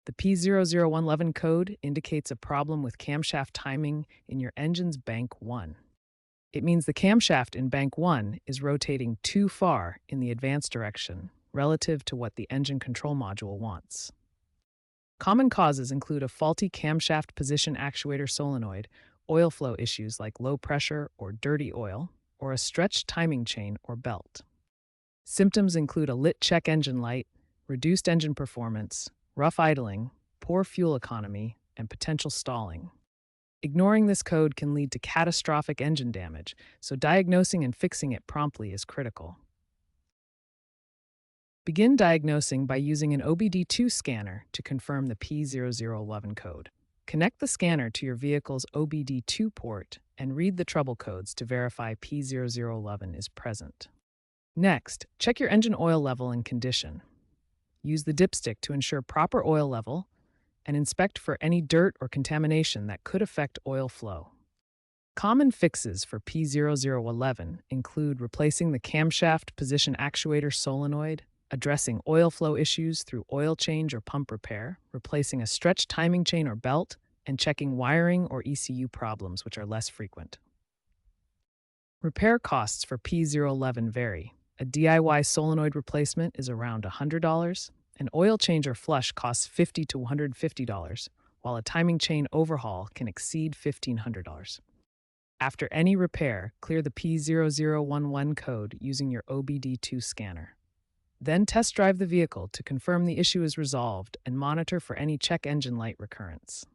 The P0011 code indicates a problem with camshaft timing in your engine's bank 1. It means the camshaft in bank 1 is rotating too far in the advanced direction relative to what the engine control module wants. Common causes include a faulty camshaft position actuator solenoid, oil flow issues like low pressure or dirty oil, or a stretched timing chain or belt. Symptoms include a lit check engine light, reduced engine performance, rough idling, poor fuel economy, and potential stalling. Ignoring this code can lead to catastrophic engine damage, so diagnosing and fixing it promptly is critical. Begin diagnosing by using an OBD2 scanner to confirm the P0011 code. Connect the scanner to your vehicle's OBD2 port and read the trouble codes to verify P0011 is present. Next, check your engine oil level and condition. Use the dipstick to ensure proper oil level and inspect for any dirt or contamination that could affect oil flow. Common fixes for P0011 include replacing the camshaft position actuator solenoid, addressing oil flow issues through oil change or pump repair, replacing a stretched timing chain or belt, and checking wiring or ECU problems, which are less frequent. Repair costs for P011 vary. A DIY solenoid replacement is around $100, an oil change or flush costs $50 to $150, while a timing chain overhaul can exceed $1,500. After any repair, clear the P0011 code using your OBD2 scanner. Then test drive the vehicle to confirm the issue is resolved and monitor for any check engine light recurrence.